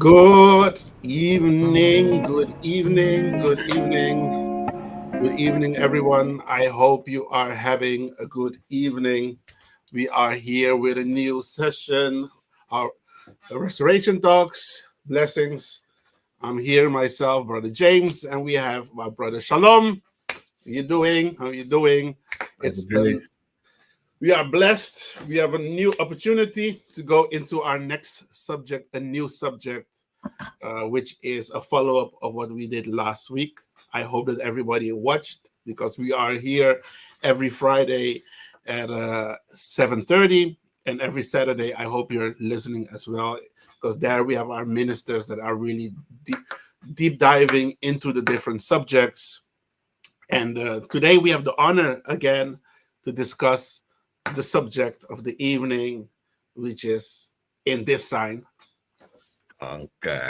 Good evening, good evening, good evening, good evening, everyone. I hope you are having a good evening. We are here with a new session, our Restoration Talks, Blessings. I'm here myself, Brother James, and we have my brother Shalom. How you doing? How you doing? By the It's grace. We are blessed. We have a new opportunity to go into our next subject, a new subject, which is a follow up of what we did last week. I hope that everybody watched because we are here every Friday at 7:30 and every Saturday. I hope you're listening as well because there we have our ministers that are really deep diving into the different subjects. And today we have the honor again to discuss the subject of the evening, which is in this sign. Okay.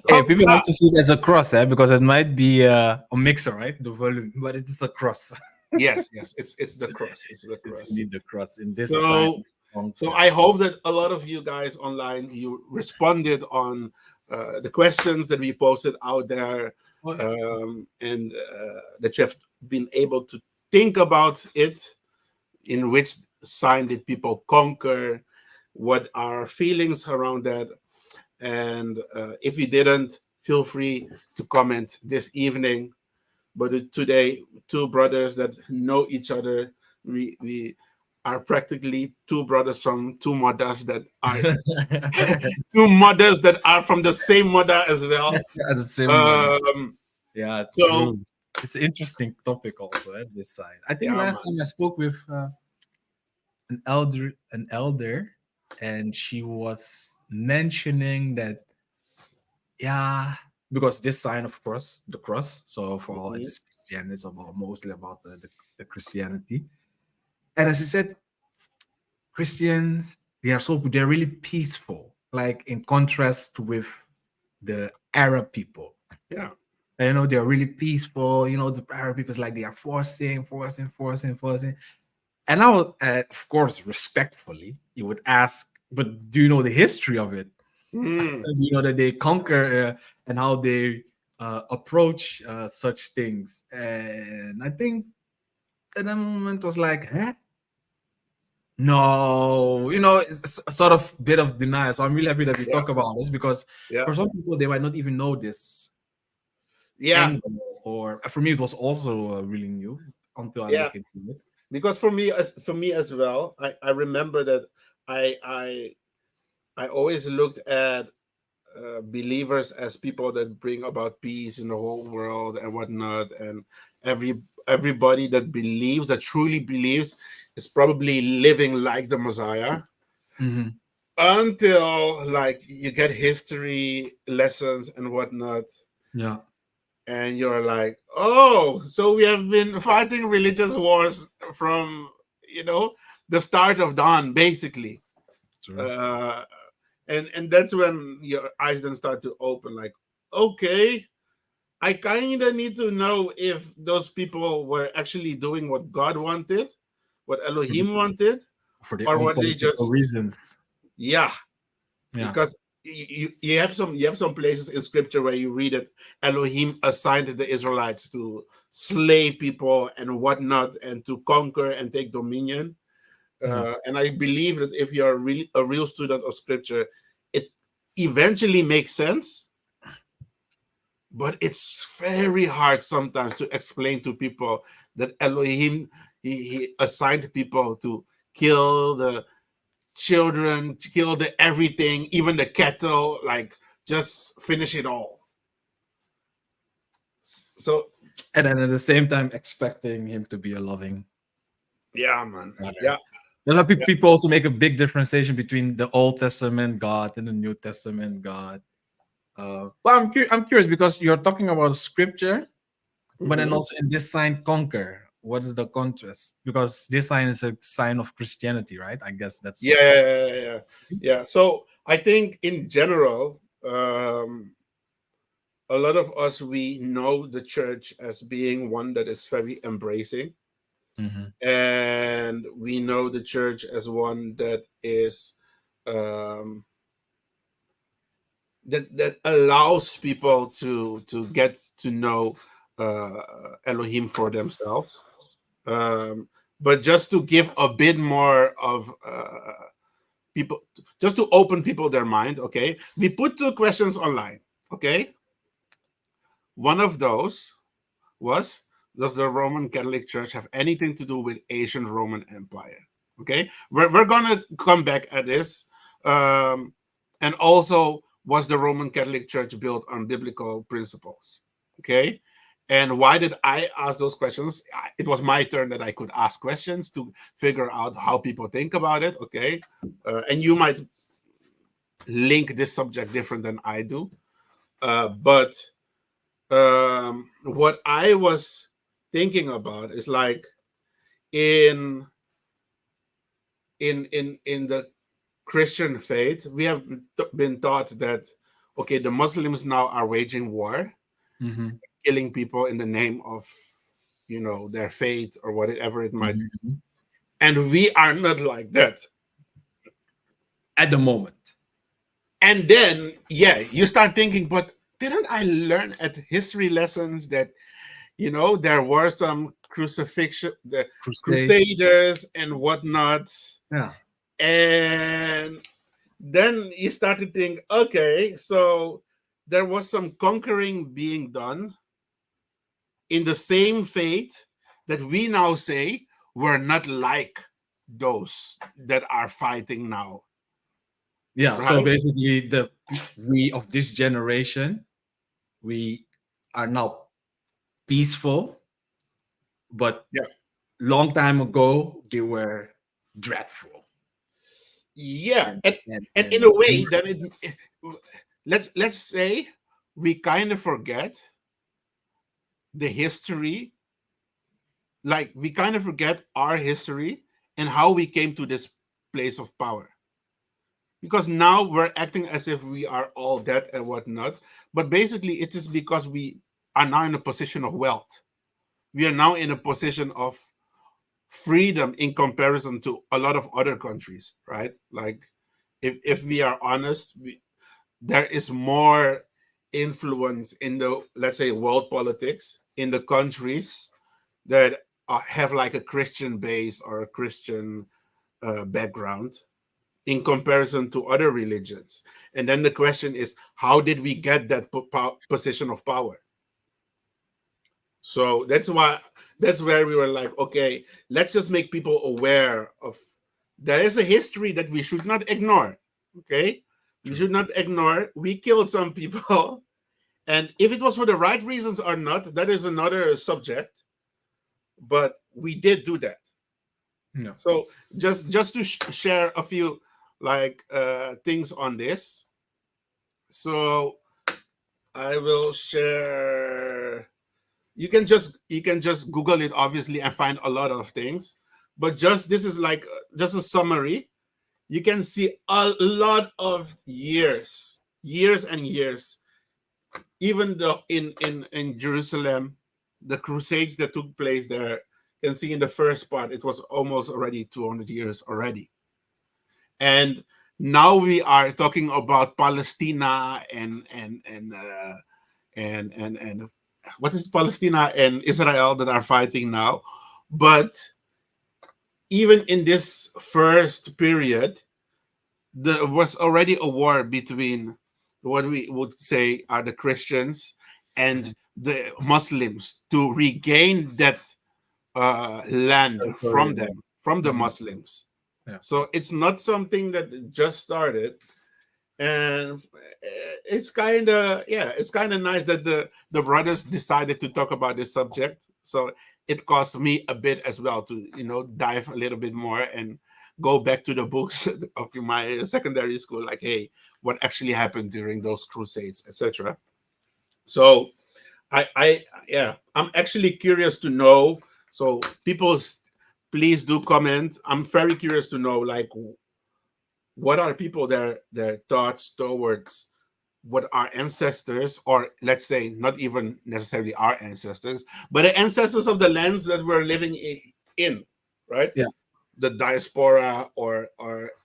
Hey, people have to see it as a cross, because it might be a mixer, right? The volume, but it is a cross. Yes, it's the cross. It's the It's cross. indeed the cross in this sign. So so Okay. I hope that a lot of you guys online you responded on the questions that we posted out there, Oh, yeah. and that you have been able to think about it. In which sign did people conquer? What are feelings around that? And if you didn't, feel free to comment this evening. But today, two brothers that know each other, we are practically two brothers from two mothers that are two mothers that are from the same mother as well. Yeah, the same one. Um, Yeah, so true. It's an interesting topic also, this side. I think yeah, last man. time I spoke with an elder, and she was mentioning that, yeah, because this sign, of course, the cross. So for all, it Mhm. is Christian. It's about mostly about the Christianity. And as I said, Christians, they're really peaceful, like in contrast with the Arab people. Yeah, They're really peaceful. The Arab people is like they are forcing. And I would, of course, respectfully, you would ask, but do you know the history of it? mm, You know that they conquer, and how they approach such things. And I think at that moment was like, huh? No, it's a sort of bit of denial. So I'm really happy that we yeah, talk about this, because yeah, for some people they might not even know this yeah, angle, or for me it was also really new until I yeah. look into it. Because for me as well, I remember that I I I always looked at believers as people that bring about peace in the whole world and whatnot, and every everybody that believes, that truly believes, is probably living like the Messiah Hmm. until like you get history lessons and whatnot, Yeah, and you're like, oh, so we have been fighting religious wars from the start of dawn, basically. true. uh and that's when your eyes then start to open, like, okay, I kind of need to know if those people were actually doing what God wanted, what For, the, Elohim wanted, for their or own what they political just, reasons. yeah. Yeah. Because you have some places in scripture where you read that Elohim assigned the Israelites to slay people and whatnot, and to conquer and take dominion. Yeah. And I believe that if you're really a real student of scripture, it eventually makes sense, but it's very hard sometimes to explain to people that Elohim, he assigned people to kill the children, kill the everything, even the cattle, like just finish it all. So And then at the same time expecting him to be a loving yeah, man. father. Yeah, There's a lot yeah. people also make a big differentiation between the Old Testament God and the New Testament God. But I'm curious, because you're talking about scripture, but then Mhm. also in this sign conquer. What is the contrast? Because this sign is a sign of Christianity, right? I guess that's Yeah, what. yeah, yeah, yeah, yeah. Yeah. So I think in general, a lot of us, we know the church as being one that is very embracing, Hmm. and we know the church as one that is um, that allows people to get to know Elohim for themselves. But just to give a bit more of people, just to open people their mind. Okay, we put 2 questions online. Okay, one of those was, does the Roman Catholic Church have anything to do with ancient Roman Empire? Okay, we're gonna come back at this. And also, was the Roman Catholic Church built on biblical principles? Okay, and why did I ask those questions? It was my turn that I could ask questions to figure out how people think about it. Okay, and you might link this subject different than I do, but what I was thinking about is like in the Christian faith, we have been taught that okay, the Muslims now are waging war, Mhm. killing people in the name of their faith or whatever it might be. Mhm. And we are not like that. At the moment. And then you start thinking, but didn't I learn at history lessons that there were some crucifixion, the Crusades. crusaders and whatnot? Yeah. And then you start to think, okay, so there was some conquering being done in the same faith that we now say were not like those that are fighting now, Yeah. So right? basically, we of this generation, we are now peaceful, but Yeah. long time ago they were dreadful. Yeah. And And and and in and a way, then let's say we kind of forget the history, like we kind of forget our history and how we came to this place of power, because now we're acting as if we are all that and whatnot. But basically, it is because we are now in a position of wealth. We are now in a position of freedom in comparison to a lot of other countries, right? Like, if we are honest, there is more influence in the, let's say, world politics in the countries that have like a Christian base or a Christian background in comparison to other religions. And then the question is, how did we get that position of power? So that's where we were like, okay, let's just make people aware of there is a history that we should not ignore. Okay, we True. should not ignore. We killed some people, and if it was for the right reasons or not, that is another subject. But we did do that. Yeah. So just to share a few like things on this. So I will share. You can just Google it, obviously, and find a lot of things. But just this is like just a summary. You can see a lot of years and years. Even though in Jerusalem, the crusades that took place there, you can see in the first part it was almost already 200 years already. And now we are talking about Palestina and what is Palestina and Israel that are fighting now. But even in this first period, there was already a war between what we would say are the Christians and the Muslims to regain that land from Territory. them, from the Mhm. Muslims. Yeah. So it's not something that just started. And it's kind of nice that the brothers decided to talk about this subject. So it cost me a bit as well to dive a little bit more and go back to the books of my secondary school, like, hey, what actually happened during those crusades, etc. So I'm actually curious to know. So people, please do comment. I'm very curious to know, like, what are people their thoughts towards what our ancestors, or let's say not even necessarily our ancestors, but the ancestors of the lands that we're living in, right? Yeah. The diaspora, or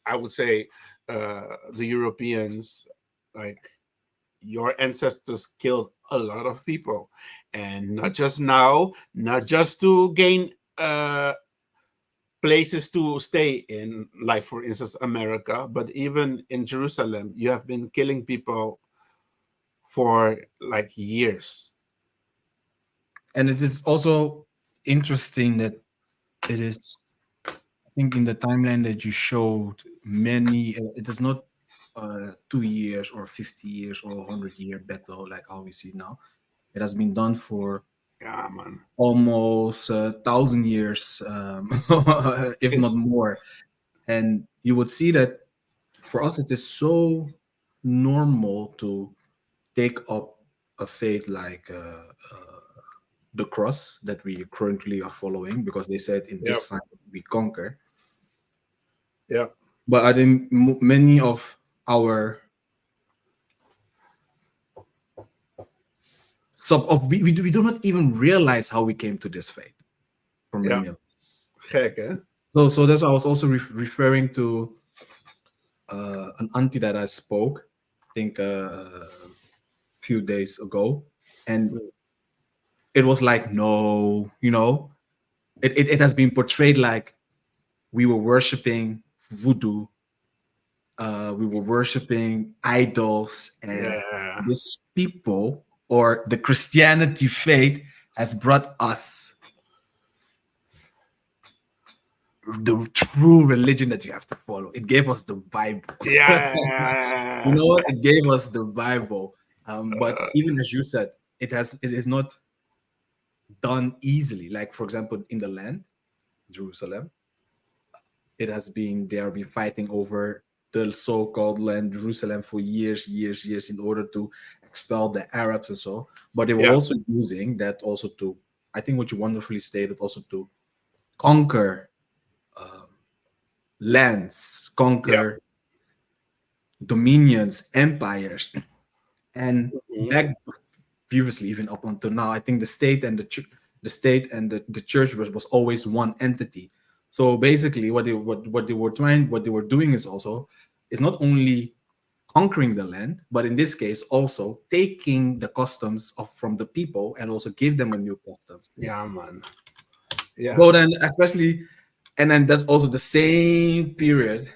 I would say the Europeans, like, your ancestors killed a lot of people, and not just now, not just to gain places to stay in, like for instance America, but even in Jerusalem, you have been killing people for like years. And it is also interesting that it is, I think, in the timeline that you showed, many, it is not 2 years or 50 years or 100-year battle like how we see now. It has been done for Yeah, man. almost 1,000 years, if not It's more. And you would see that for us, it is so normal to take up a faith like the cross that we currently are following, because they said in yeah, this sign we conquer. yeah, But I think many of our we do not even realize how we came to this faith for yeah. many of us. Gek, hè? So that's why I was also referring to an auntie that I spoke, I think a few days ago, and it was like, no, it has been portrayed like we were worshiping voodoo, we were worshiping idols, and Yeah, these people or the Christianity faith has brought us the true religion that you have to follow. It gave us the Bible. You yeah, know what? It gave us the Bible. But even as you said, it is not done easily. Like, for example, in the land, Jerusalem, it has been, they have been fighting over the so-called land Jerusalem for years, years, years, in order to expel the Arabs and so. But they were yeah, also using that also to, I think what you wonderfully stated, also to conquer lands, yeah. conquer dominions, empires. And Mhm. back previously, even up until now, I think the state and the state and the church was always one entity. So basically, what they were doing is also, is not only conquering the land, but in this case also taking the customs of from the people and also give them a new customs. Yeah, man. Yeah, So then, especially, and then that's also the same period.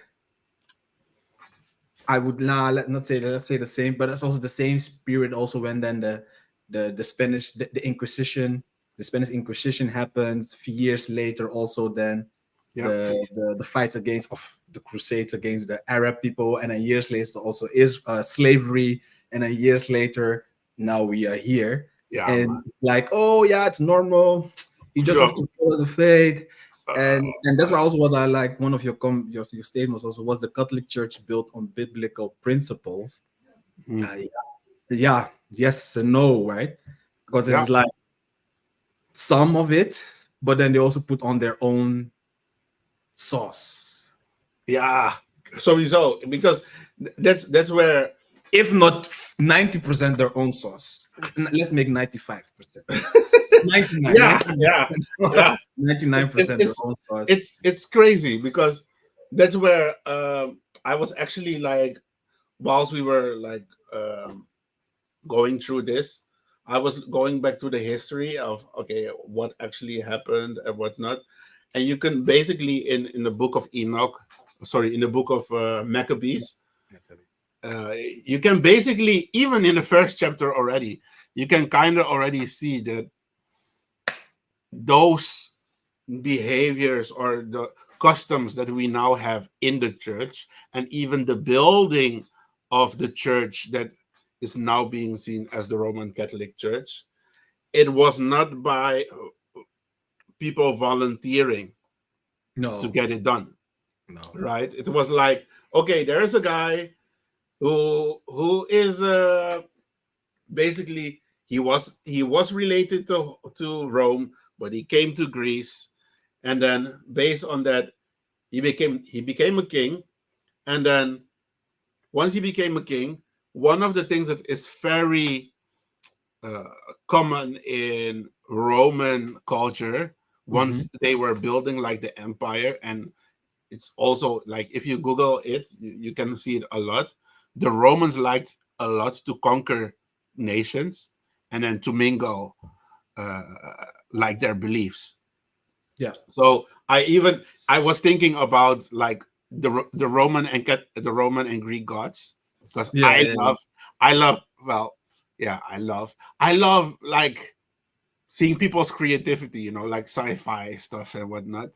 I would not say, let's say the same, but that's also the same spirit also when then the Spanish, the Inquisition, the Spanish Inquisition happens. A few years later, also then yeah, the fights against of the Crusades against the Arab people, and a years later also is slavery, and a years later now we are here, yeah, man. and like, oh yeah, it's normal. You just have Sure. to follow the faith. And that's Uh, why also what I like, one of your statements also was the Catholic Church built on biblical principles. mm, Uh, yeah, yes and no, right? Because yeah, it's like some of it, but then they also put on their own sauce. yeah. Sowieso, because that's where If not 90% their own sauce. Let's make 95%. 99, yeah, yeah, yeah. It's it's 99% their it's own sauce. it's crazy because that's where I was actually like, whilst we were like going through this, I was going back to the history of okay, what actually happened and whatnot, and you can basically in the book of Enoch, sorry, in the book of Maccabees, you can basically, even in the first chapter already, you can kind of already see that those behaviors or the customs that we now have in the church, and even the building of the church that is now being seen as the Roman Catholic Church, it was not by people volunteering to No, get it done, no. right? It was like, okay, there's a guy who is basically, he was related to Rome, but he came to Greece, and then based on that, he became a king. And then once he became a king, one of the things that is very uh, common in Roman culture, Mhm. once they were building like the empire, and it's also like if you Google it, you can see it a lot. The Romans liked a lot to conquer nations and then to mingle like their beliefs. Yeah. So I was thinking about like the Roman and Greek gods, because Yeah, yeah, yeah. I love well yeah I love like seeing people's creativity, like sci-fi stuff and whatnot.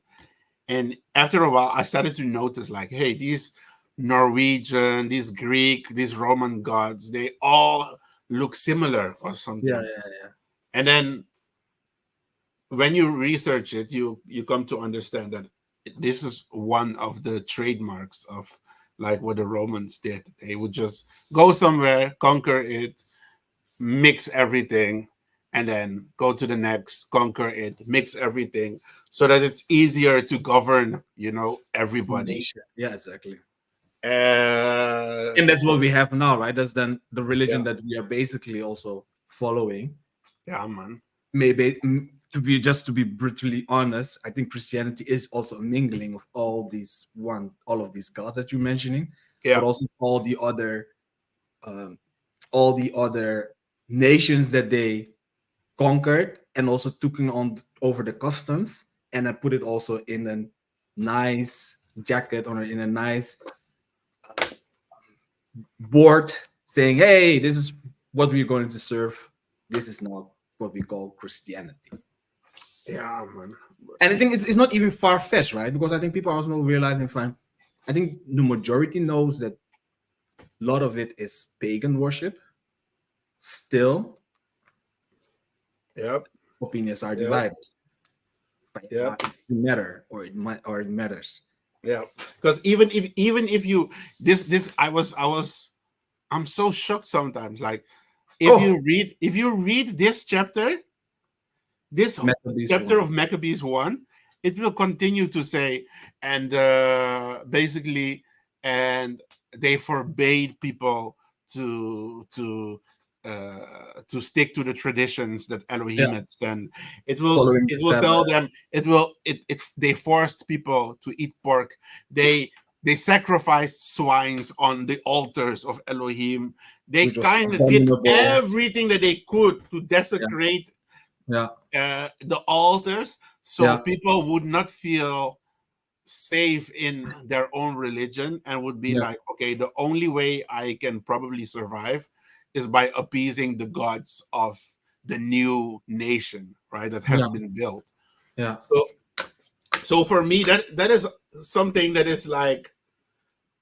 And after a while, I started to notice like, hey, these Norwegian, these Greek, these Roman gods, they all look similar or Yeah, something. yeah, yeah. And then when you research it, you come to understand that this is one of the trademarks of like what the Romans did. They would just go somewhere, conquer it, mix everything, and then go to the next, conquer it, mix everything, so that it's easier to govern, everybody. Nation. Yeah, exactly. Uh, And that's what we have now, right? That's then the religion yeah, that we are basically also following. yeah, man. Maybe to be brutally honest, I think Christianity is also a mingling of all of these gods that you're mentioning, but Yeah, also um, all the other nations that they conquered and also took on over the customs, and I put it also in a nice jacket or in a nice board saying, hey, this is what we're going to serve. This is not what we call Christianity. yeah, man. And I think it's not even far-fetched, right? Because I think people are also not realizing, fine, I think the majority knows that a lot of it is pagan worship. Still, Yep, opinions are yep, divided. yep, It matter or it matters. yeah. Because even if you this I'm so shocked sometimes. Like Oh, if you read this chapter, this Maccabees chapter one. of Maccabees 1, it will continue to say, and basically, and they forbade people to stick to the traditions that Yeah, Elohim had sent. following It the will tell Sabbath. them it they forced people to eat pork. They sacrificed swines on the altars of Elohim. They Which was kind of did abominable. everything that they could to Yeah, desecrate yeah, the altars, so yeah, people would not feel safe in their own religion and would be yeah, like, okay, the only way I can probably survive is by appeasing the gods of the new nation, right, that has yeah, been built. yeah. So for me, that is something that is like,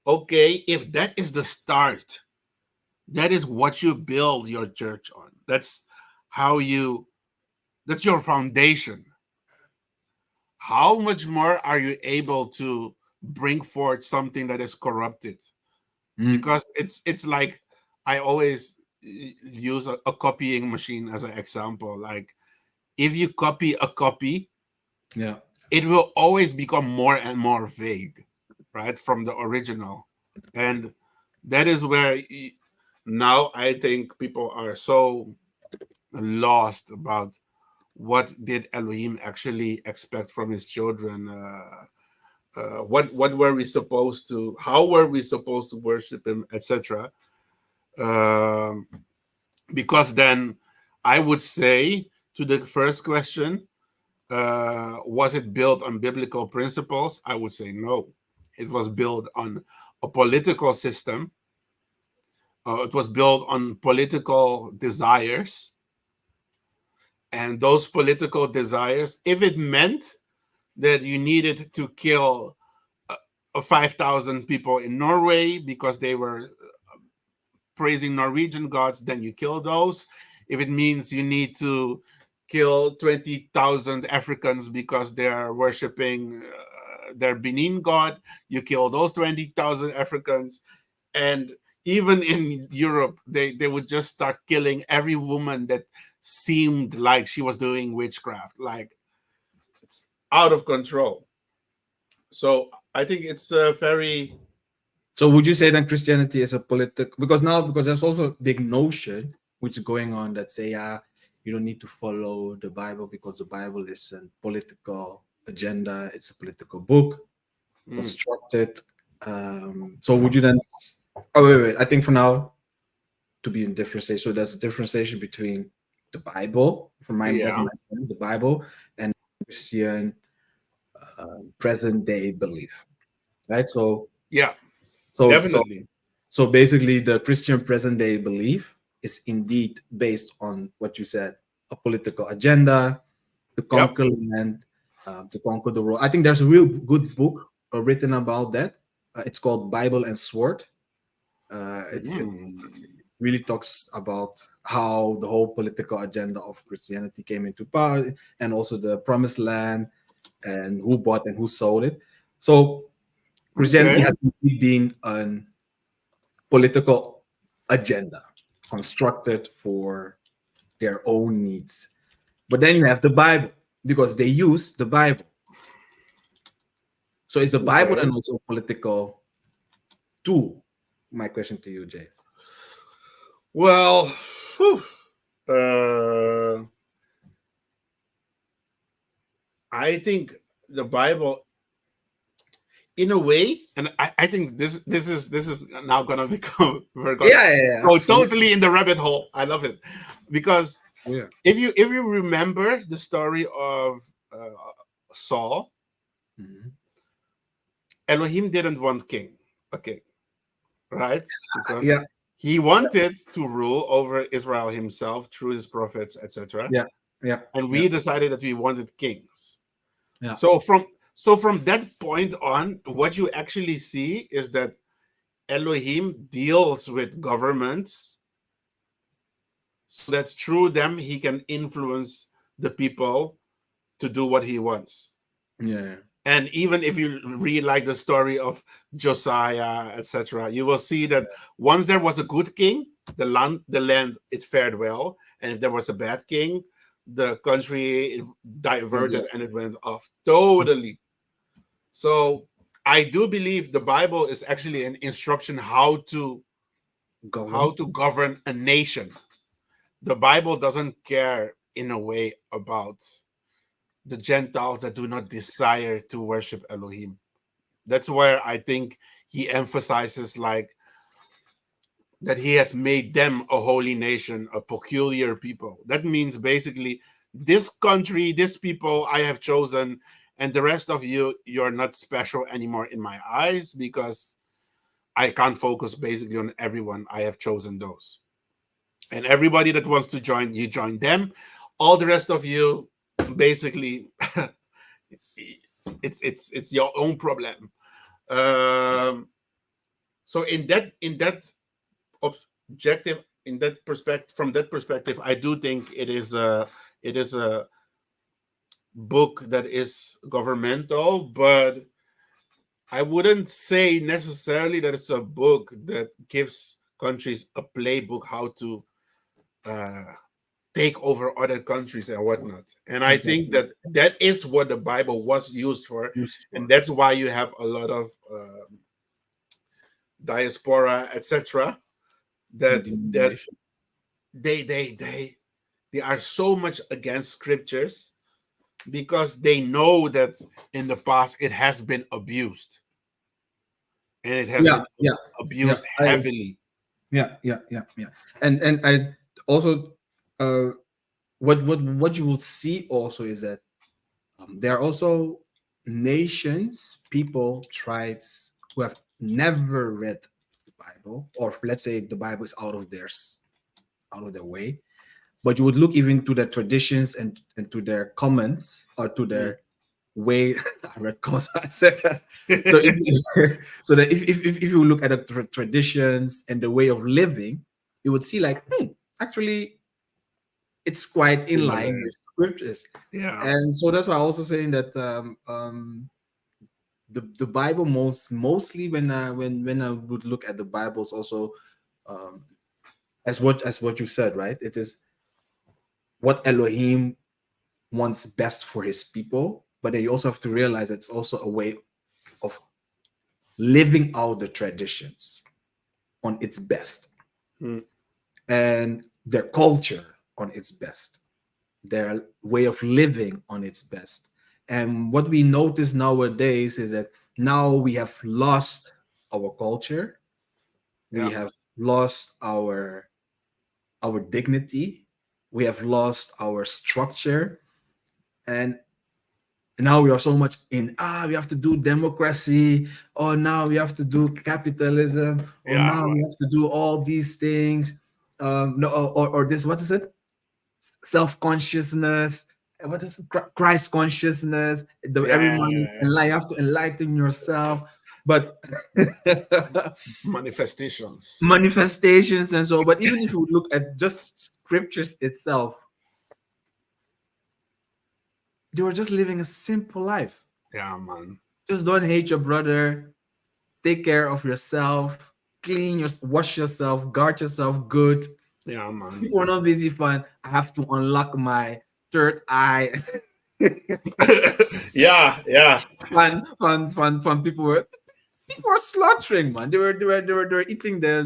okay, if that is the start, that is what you build your church on. How you that's your foundation. How much more are you able to bring forth something that is corrupted? Mm, Because it's like, I always use a copying machine as an example. Like, if you copy a copy, yeah, it will always become more and more vague, right, from the original. And that is where now I think people are so lost about what did Elohim actually expect from his children. What were we supposed to, how were we supposed to worship him, etc. um, because then I would say, to the first question, was it built on biblical principles? I would say no. It was built on a political system. It was built on political desires, and those political desires, if it meant that you needed to kill 5,000 people in Norway because they were praising Norwegian gods, then you kill those. If it means you need to kill 20,000 Africans because they are worshiping their Benin god, you kill those 20,000 Africans. And even in Europe, they would just start killing every woman that seemed like she was doing witchcraft. Like, it's out of control. So I think it's a very so would you say that Christianity is a political, because there's also a big notion which is going on that say, you don't need to follow the Bible because the Bible is a political agenda, it's a political book mm, constructed. So would you then, oh wait, I think for now to be in differentiation. So there's a differentiation between the Bible, from my that's Yeah. my understanding, the Bible and Christian present day belief, right? Yeah. So so Definitely. so basically, the Christian present day belief is indeed based on what you said, a political agenda to Yep. conquer land, to conquer the world. I think there's a real good book written about that. It's called Bible and Sword. It Mm. really talks about how the whole political agenda of Christianity came into power, and also the promised land, and who bought and who sold it. So Christianity Okay. has indeed been an political agenda constructed for their own needs. But then you have the Bible, because they use the Bible. So is the Bible Okay. then also a political tool? My question to you, James. Well, whew, uh, I think the Bible, in a way, and I think this is now gonna become we're gonna Yeah, go absolutely. totally in the rabbit hole. I love it because Yeah. if you remember the story of Saul, Mhm. Elohim didn't want a king, right? Because Yeah, he wanted to rule over Israel himself through his prophets, etc. yeah, yeah, And yeah, we decided that we wanted kings. yeah, So from that point on, what you actually see is that Elohim deals with governments so that through them he can influence the people to do what he wants. yeah, And even if you read like the story of Josiah, etc., you will see that once there was a good king, the land it fared well, and if there was a bad king, the country yeah. diverted and it went off totally. So I do believe the Bible is actually an instruction how Govern. to govern a nation. The Bible doesn't care in a way about the Gentiles that do not desire to worship Elohim. That's where I think he emphasizes like that he has made them a holy nation, a peculiar people. That means basically this country, this people I have chosen, and the rest of you, you're not special anymore in my eyes because I can't focus basically on everyone. I have chosen those. And everybody that wants to join, you join them. All the rest of you, basically, it's your own problem. Um, so in that objective, in that perspective, from that perspective, I do think it is a book that is governmental, but I wouldn't say necessarily that it's a book that gives countries a playbook how to uh, take over other countries and whatnot. And I think Exactly. that is what the Bible was used for, Used and for. that's why you have a lot of diaspora, etc. And That denomination. they are so much against scriptures because they know that in the past it has been abused, and it has Yeah, been yeah, yeah. abused I heavily. Yeah, yeah, yeah, yeah. And I also, uh what you will see also is that, there are also nations, people, tribes who have never read the Bible, or let's say the Bible is out of their way. But you would look even to their traditions, and to their comments, or to Mm. their way. I read comments. So so that if you look at the traditions and the way of living, you would see like, actually it's quite in line Similar. with scriptures. Yeah. And so that's why I also saying that, the Bible, mostly, when I would look at the Bibles also, um, as what you said, right? It is what Elohim wants best for his people, but then you also have to realize it's also a way of living out the traditions on its best, Mm. and their culture on its best, their way of living on its best. And what we notice nowadays is that now we have lost our culture, we Yeah. have lost our our dignity, we have lost our structure, and now we are so much in we have to do democracy, or now we have to do capitalism, or Yeah, now we man. have to do all these things. No, or this, what is it? Self-consciousness. What is it? Christ consciousness? Every Yeah, morning, and you have to enlighten yourself. But manifestations. manifestations and so. But even if you look at just scriptures itself, they were just living a simple life. Yeah, man. Just don't hate your brother. Take care of yourself. Wash yourself. Guard yourself good. Yeah, man. People are not busy fun. I have to unlock my third eye. Yeah, yeah, Fun. People were slaughtering, man. They were eating their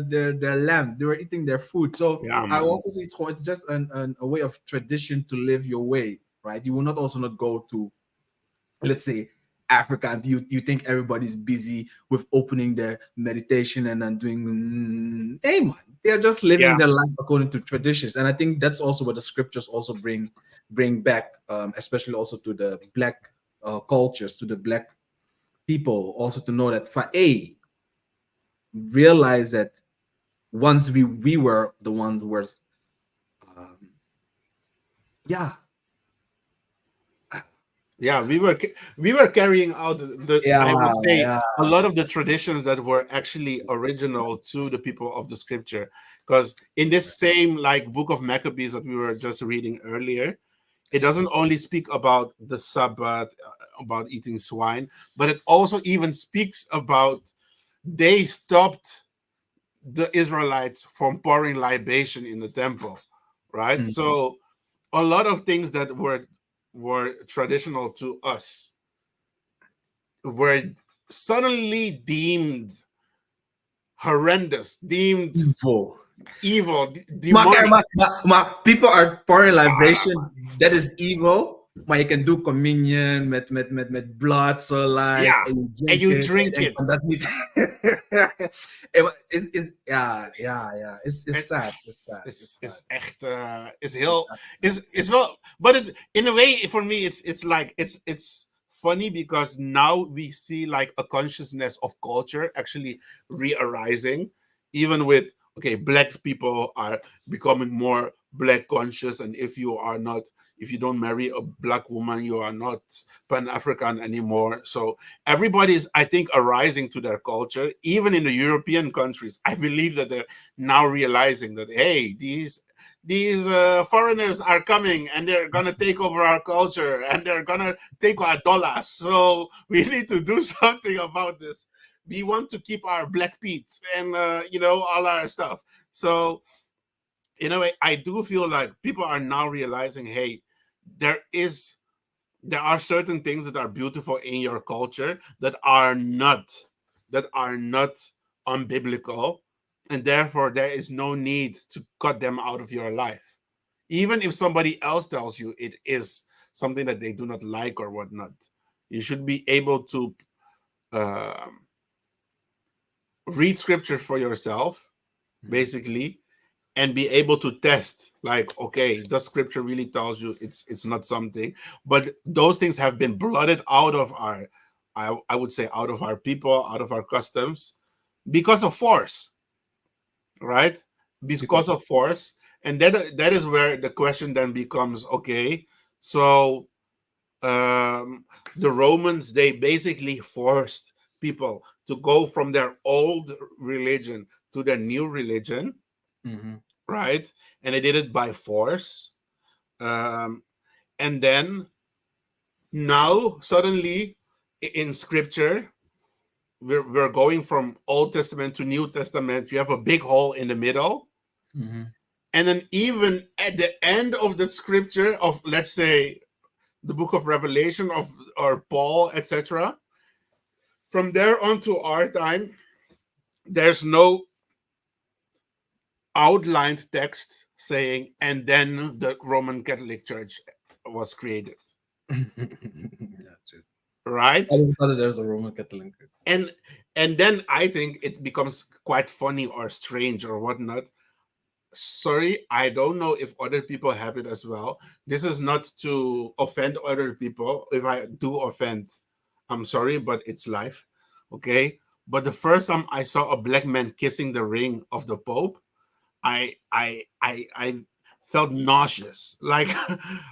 lamb. They were eating their food. So yeah, I man. also see it's just a way of tradition to live your way, right? You will not also not go to, let's say, Africa, and you think everybody's busy with opening their meditation and then doing hey man, they're just living Yeah, their life according to traditions. And I think that's also what the scriptures also bring back, especially also to the black cultures, to the black people, also to know that realize that once we were the ones who were um, yeah yeah. We were carrying out I yeah would say yeah a lot of the traditions that were actually original to the people of the scripture. Because in this same like book of Maccabees that we were just reading earlier, it doesn't only speak about the Sabbath, about eating swine, but it also even speaks about they stopped the Israelites from pouring libation in the temple, right? Mhm. So a lot of things that were traditional to us were suddenly deemed horrendous, deemed Evil. evil, Okay, demonic. people are pouring libation. That is evil. You can do communion with blood, so like, Yeah, and you and drink you it, drink it. and that's it. Yeah. It's And sad. It's sad. It's is sad. is echt is It's heel sad. is well, but it in a way for me it's like it's funny because now we see like a consciousness of culture actually re-arising, even with okay, black people are becoming more black conscious, and if you don't marry a black woman, you are not pan-African anymore. So everybody is, I think, arising to their culture. Even in the European countries, I believe that they're now realizing that hey, these foreigners are coming and they're gonna take over our culture and they're gonna take our dollars. So we need to do something about this. We want to keep our black Pete and all our stuff. So in a way, I do feel like people are now realizing, hey, there is there are certain things that are beautiful in your culture that are not unbiblical, and therefore there is no need to cut them out of your life, even if somebody else tells you it is something that they do not like or whatnot. You should be able to um, read scripture for yourself, basically, and be able to test like, okay, the scripture really tells you it's not something, but those things have been blotted out of our, I would say, out of our people, out of our customs, because of force, right? Because Because of of force. And that is where the question then becomes, okay, so um the Romans, they basically forced people to go from their old religion to their new religion, Mhm. right? And they did it by force. Um, and then now suddenly in scripture, we're going from Old Testament to New Testament. You have a big hole in the middle. Mhm. And then even at the end of the scripture of, let's say, the book of Revelation of or Paul, etc., from there on to our time, there's no outlined text saying, and then the Roman Catholic Church was created, Yeah, true. right? All of a sudden, there's a Roman Catholic. And then I think it becomes quite funny or strange or whatnot. sorry, I don't know if other people have it as well. This is not to offend other people. If I do offend, I'm sorry, but it's life. Okay. But the first time I saw a black man kissing the ring of the Pope, I felt nauseous. Like,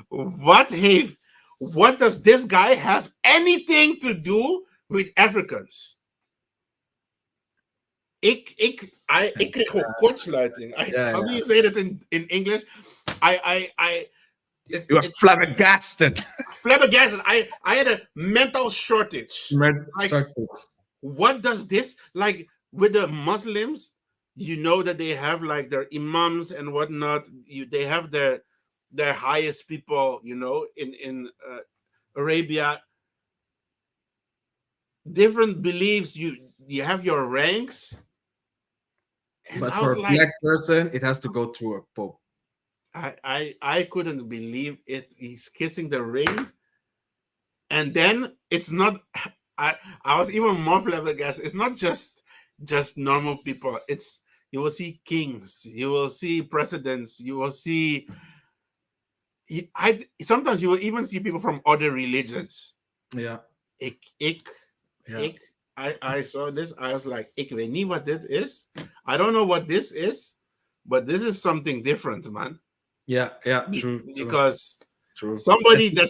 what have what does this guy have anything to do with Africans? Ik kreeg gewoon kortsluiting. Yeah, How do yeah. you say that in English? I it's, You are it's flabbergasted. flabbergasted. I had a mental shortage. Like, what does this like with the Muslims? You know that they have like their imams and whatnot. They have their highest people. You know, in Arabia, different beliefs. You have your ranks, and But I for was a like, black person, it has to go through a pope. I couldn't believe it. He's kissing the ring, and then it's not. I was even more flabbergasted. It's not just normal people. It's you will see kings, you will see presidents, you will see. I sometimes you will even see people from other religions. Yeah. Ik, Yeah. ik. I saw this. I was like, ik weet niet what this is. I don't know what this is, but this is something different, man. Yeah. Yeah. True. Because True. somebody that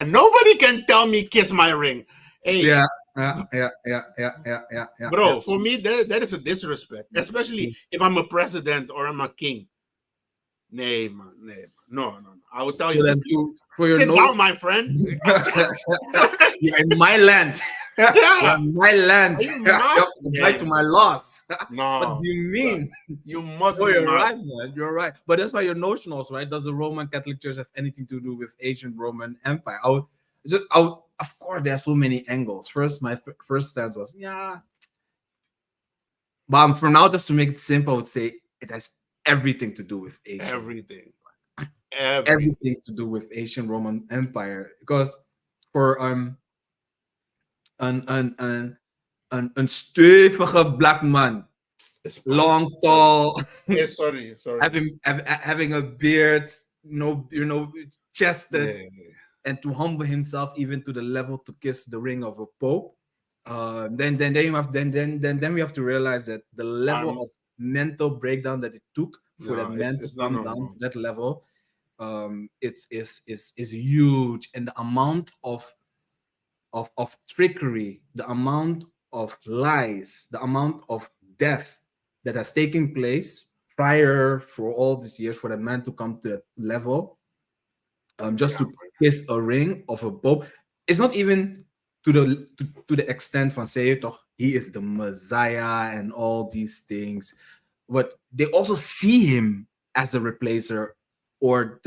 nobody can tell me kiss my ring. Hey, Yeah. Yeah. bro, for me that is a disrespect, especially if I'm a president or I'm a king. Nay, man, no. I will tell you, for your sit down, my friend. You're in my land. You're Yeah, in my land. are You you have mad? to comply to my laws. What No, do you mean? you must No, be you're mad. right, man. You're right. But that's why you're notionals, right? Does the Roman Catholic Church have anything to do with ancient Roman Empire? Of course, there are so many angles. First, my first stance was, yeah. But for now, just to make it simple, I would say it has everything to do with ancient. Everything. Everything to do with ancient Roman Empire. Because for een stevige black man, long, tall, sorry. having a beard, chested, Yeah. and to humble himself even to the level to kiss the ring of a pope. Then we have to realize that the level of mental breakdown that it took for that man to come down to that level, is huge, and the amount of trickery, the amount of lies, the amount of death that has taken place prior for all these years for that man to come to that level, just to kiss a ring of a pope. It's not even to the extent van say toch, he is the Messiah and all these things, but they also see him as a replacer, or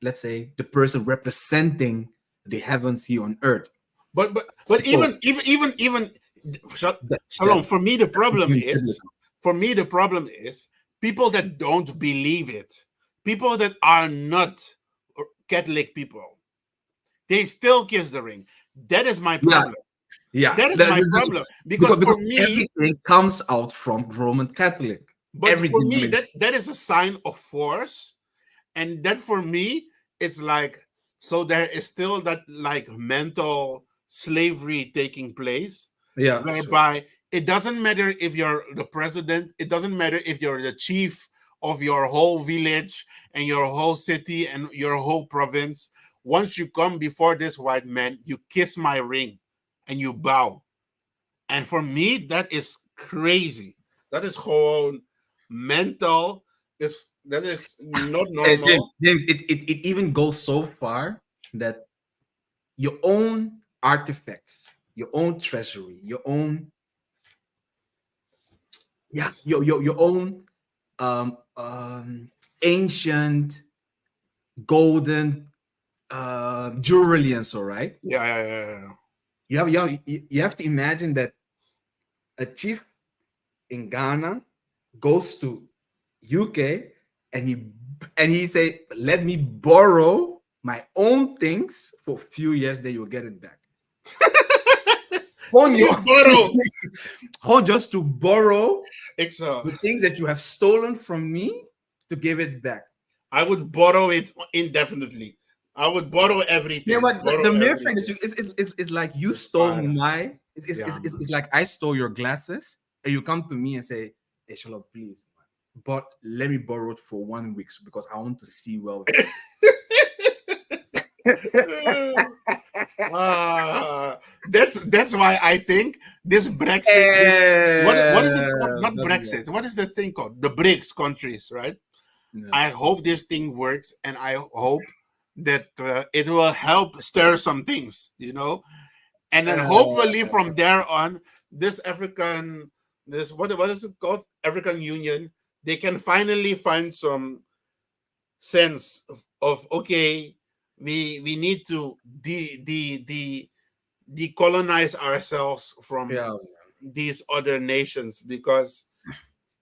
let's say the person representing the heavens here on earth. But even Shalom, for me the problem is people that don't believe it, people that are not Catholic people, they still kiss the ring. That is my problem. Yeah, that is my problem because for me everything comes out from Roman Catholic. But for me, that is a sign of force, and that for me, it's like, so there is still that like mental slavery taking place. Yeah, whereby it doesn't matter if you're the president, it doesn't matter if you're the chief of your whole village and your whole city and your whole province. Once you come before this white man, you kiss my ring and you bow. And for me, that is crazy. That is whole mental. That is not normal. James, it even goes so far that your own artifacts, your own treasury, your own your own ancient golden jewelry and so, right? Yeah. You have to imagine that a chief in Ghana goes to UK and he say, let me borrow my own things for a few years, then you'll get it back. Just to borrow the things that you have stolen from me, to give it back. I would borrow it indefinitely. I would borrow everything. Yeah, but Borrow the mere everything. fact that you it's like you It's stole fine. my Yeah, it's like I stole your glasses and you come to me and say, "Hey, Charlotte, please, man, but let me borrow it for 1 week because I want to see well." that's why I think this Brexit, this what is it called? Not Brexit. What is the thing called? The BRICS countries, right? No. I hope this thing works, and I hope that it will help stir some things, and then hopefully from there on, this African, this what is it called? African Union, they can finally find some sense of okay, we need to decolonize ourselves from Yeah. these other nations, because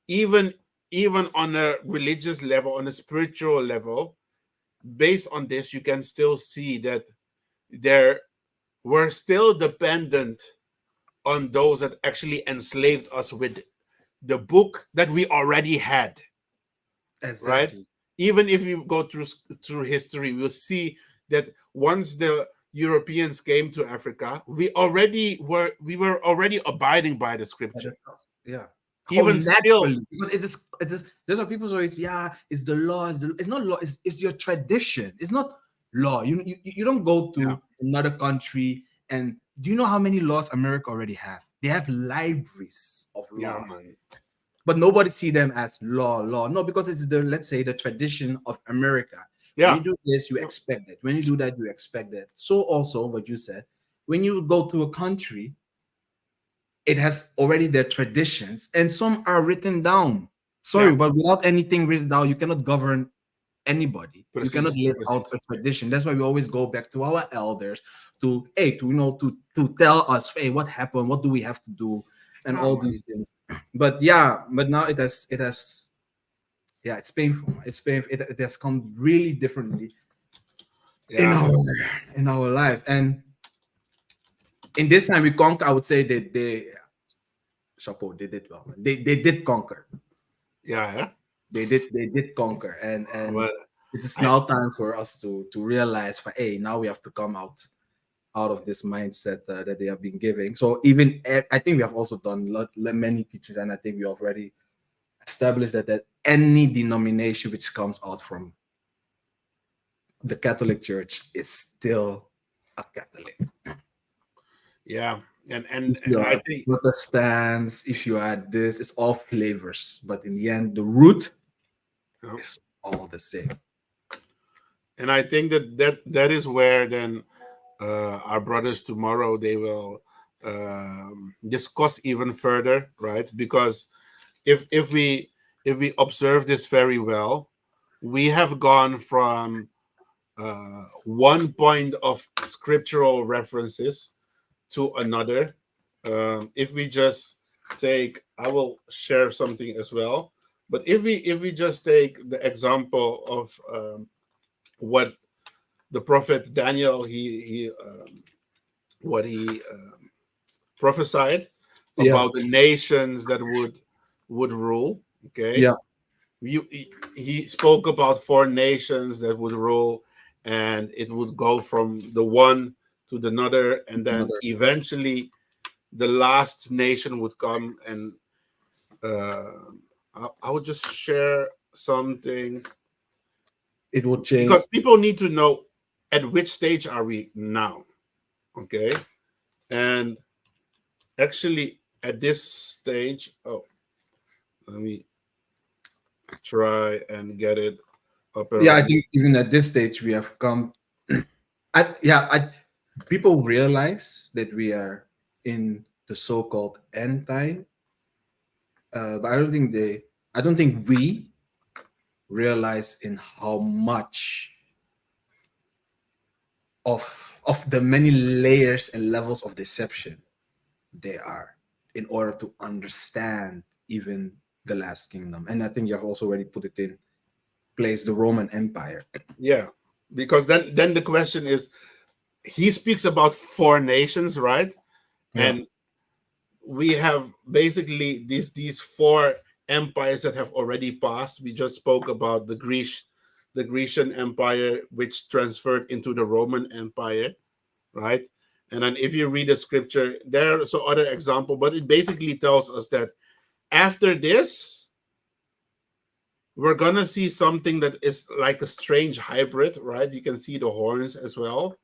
even even on a religious level, on a spiritual level, based on this, you can still see that there we're still dependent on those that actually enslaved us with the book that we already had, right? Exactly. Even if you go through history, we'll see that once the Europeans came to Africa, we were already abiding by the scripture. Yeah. Oh, Even still, naturally, because it is. There's what people always, yeah, it's the law. It's not law. It's your tradition. It's not law. You don't go yeah, to another country and do you know how many laws America already have? They have libraries of yeah, laws, man, but nobody see them as law. No, because it's the, let's say, the tradition of America. When yeah, you do this, you yeah, expect it. When you do that, you expect that. So also what you said, when you go to a country, it has already their traditions and some are written down. yeah, Sorry, but without anything written down, you cannot govern anybody. You cannot precis, live out precis. a tradition. That's why we always go back to our elders to tell us, hey, what happened, what do we have to do, and Yeah, all man. these things. But yeah, but now it has yeah, it's painful. It's painful. It has come really differently in Yeah, our man. life. And in this time we conquer, I would say that they chapeau, they did well. They did conquer. Yeah, yeah. They did conquer, and But it is I now time for us to realize, for hey, now we have to come out of this mindset that they have been giving. So even I think we have also done many teachings, and I think we already established that any denomination which comes out from the Catholic Church is still a Catholic. yeah, and If you I are think Protestants, if you are this, it's all flavors, but in the end, the root you know, is all the same. and I think that is where then our brothers tomorrow they will discuss even further, right? Because if we observe this very well, we have gone from one point of scriptural references to another. If we just take, I will share something as well. But if we just take the example of what the prophet Daniel he what he prophesied Yeah, about the nations that would rule. Okay, yeah, he spoke about four nations that would rule, and it would go from the one to the another, and then another. eventually the last nation would come. And uh, I would just share something, It will change. because people need to know at which stage are we now. Okay, and actually at this stage, oh, let me try and get it up and Yeah, I running. think even at this stage we have come. People realize that we are in the so-called end time, but I don't think we realize in how much of the many layers and levels of deception they are in order to understand even the last kingdom. And I think you have also already put it in place, the Roman Empire. Yeah, because then the question is, he speaks about four nations, right? Yeah. And we have basically these four empires that have already passed. We just spoke about the Grecian Empire, which transferred into the Roman Empire, right? And then if you read the scripture, there are some other example, but it basically tells us that after this, we're gonna see something that is like a strange hybrid, right? You can see the horns as well.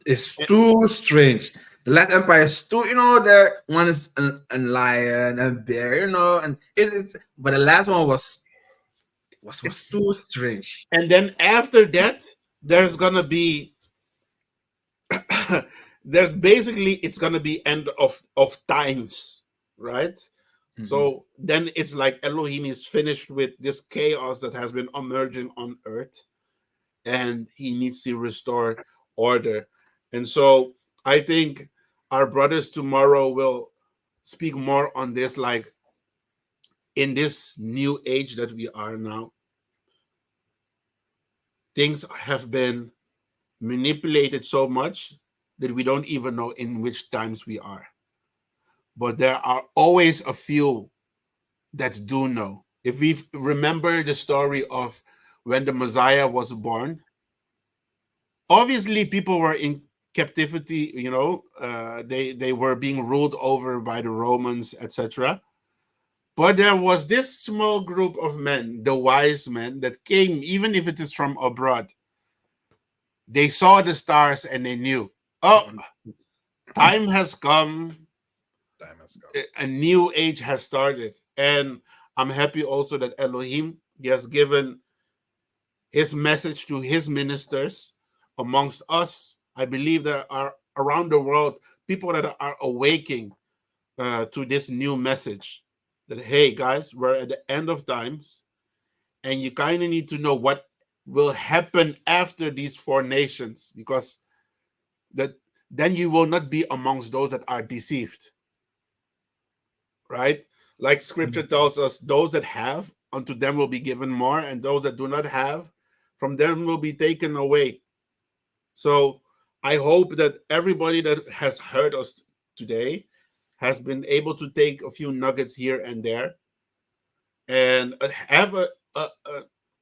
It's too strange. The last empire is too, there one is a lion and bear, and it's but the last one was too strange. And then after that, there's gonna be there's basically it's gonna be end of times, right? So then it's like Elohim is finished with this chaos that has been emerging on earth, and he needs to restore order. And so I think our brothers tomorrow will speak more on this, like in this new age that we are now, things have been manipulated so much that we don't even know in which times we are. But there are always a few that do know. If we remember the story of when the Messiah was born, obviously people were in captivity, they were being ruled over by the Romans, etc. But there was this small group of men, the wise men, that came, even if it is from abroad. They saw the stars and they knew, oh, time has come. Time has come. A new age has started. And I'm happy also that Elohim, he has given his message to his ministers amongst us. I believe there are around the world people that are awaking to this new message that, hey, guys, we're at the end of times, and you kind of need to know what will happen after these four nations, because that then you will not be amongst those that are deceived, right? Like scripture tells us, those that have, unto them will be given more, and those that do not have, from them will be taken away. So I hope that everybody that has heard us today has been able to take a few nuggets here and there, and have a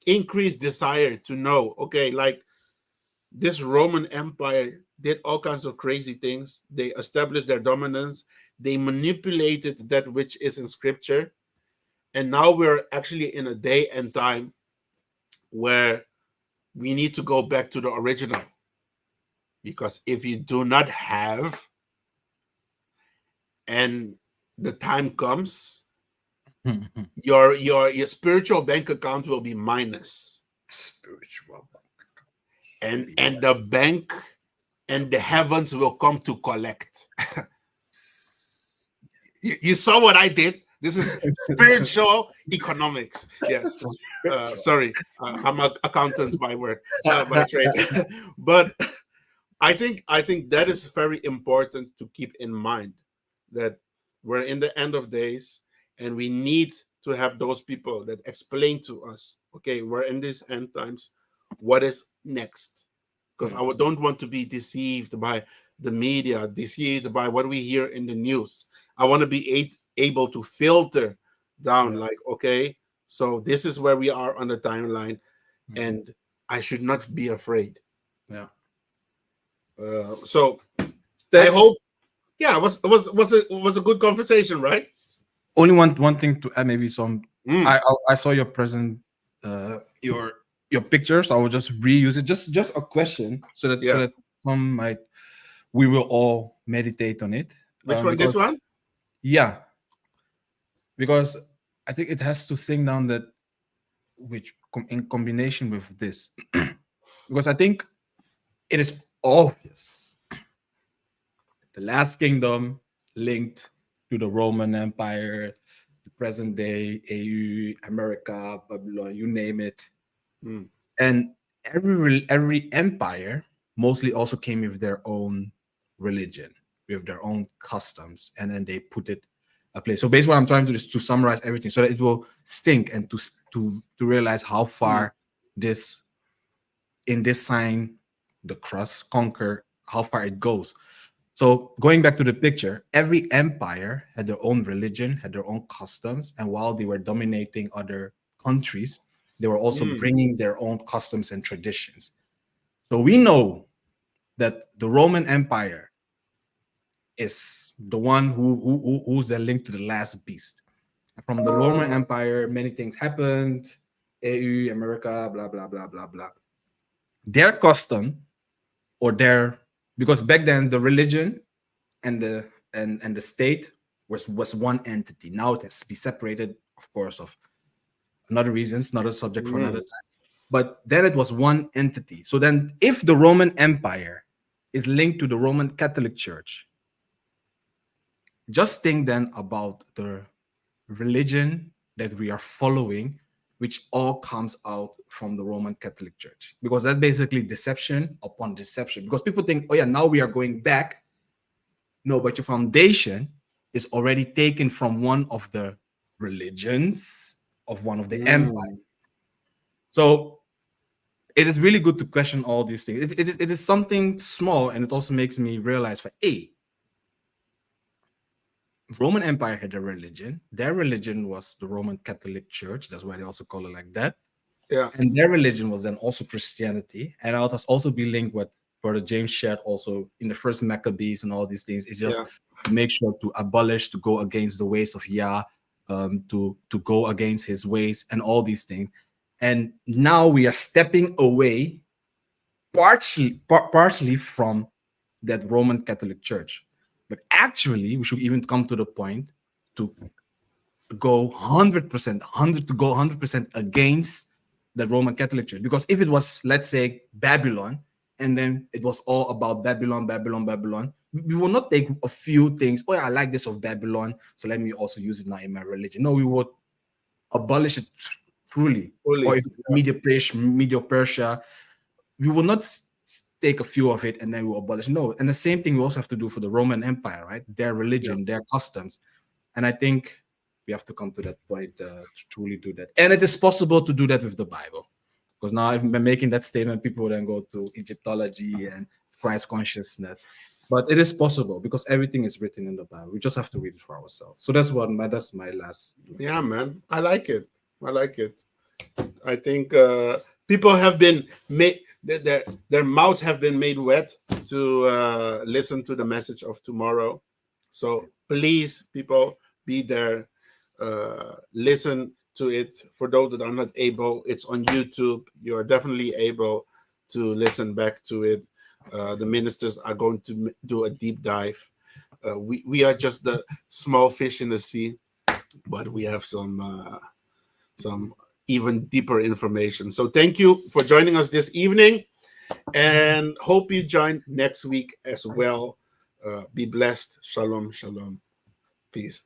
increased desire to know, okay, like this Roman Empire did all kinds of crazy things. They established their dominance. They manipulated that which is in scripture. And now we're actually in a day and time where we need to go back to the original. Because if you do not have, and the time comes, your spiritual bank account will be minus. Spiritual. And the bank and the heavens will come to collect. You saw what I did? This is spiritual economics. Yes. Sorry, I'm an accountant by work, by trade. But I think that is very important to keep in mind, that we're in the end of days, and we need to have those people that explain to us, okay, we're in these end times, what is next? Because I don't want to be deceived by the media, deceived by what we hear in the news. I want to be able to filter down, like, okay, so this is where we are on the timeline, and I should not be afraid. Yeah. So I hope, yeah, it was a good conversation, right? Only one thing to add, maybe some. Mm. I saw your present, your pictures. I will just reuse it. Just a question, so that some might, we will all meditate on it. Which one? This one? Yeah, because I think it has to sink down that, which in combination with this, because I think it is obvious. The last kingdom linked to the Roman Empire, the present day EU, America, Babylon, you name it. And every empire mostly also came with their own religion, with their own customs, and then they put it a place. So basically what I'm trying to do is to summarize everything so that it will stink, and to realize how far this, in this sign, the crust conquer, how far it goes. So going back to the picture, every empire had their own religion, had their own customs, and while they were dominating other countries, they were also bringing their own customs and traditions. So we know that the Roman Empire is the one who's then linked to the last beast. From the Roman Empire, many things happened. EU, America, blah blah blah blah blah. Their custom, or their, because back then the religion and the state was one entity. Now it has to be separated, of course, of another reasons, another subject for another time. But then it was one entity. So then, if the Roman Empire is linked to the Roman Catholic Church, just think then about the religion that we are following, which all comes out from the Roman Catholic Church, because that's basically deception upon deception. Because people think, oh yeah, now we are going back. No, but your foundation is already taken from one of the religions of one of the empires. So it is really good to question all these things. It is something small, and it also makes me realize that Roman Empire had a religion. Their religion was the Roman Catholic Church. That's why they also call it like that. Yeah. And their religion was then also Christianity. And it has also be linked with Brother James shared also in the first Maccabees and all these things. It's just to make sure to abolish, to go against the ways of Yah, to go against his ways and all these things. And now we are stepping away partially from that Roman Catholic Church. But actually, we should even come to the point to go 100% against the Roman Catholic Church. Because if it was, let's say, Babylon, and then it was all about Babylon, we will not take a few things. Oh, yeah, I like this of Babylon, so let me also use it now in my religion. No, we would abolish it truly. Or if Medio Persia, we will not take a few of it and then we'll abolish. No, and the same thing we also have to do for the Roman Empire, right? Their religion, their customs. And I think we have to come to that point to truly do that. And it is possible to do that with the Bible. Because now if I'm making that statement, people will then go to Egyptology and Christ consciousness. But it is possible because everything is written in the Bible. We just have to read it for ourselves. So that's my last. Yeah, man. I like it. I think people have been made, their mouths have been made wet to listen to the message of tomorrow. So please, people, be there. Listen to it. For those that are not able, it's on YouTube. You are definitely able to listen back to it. The ministers are going to do a deep dive. We are just the small fish in the sea, but we have some even deeper information. So thank you for joining us this evening, and hope you join next week as well. Be blessed. Shalom, shalom. Peace.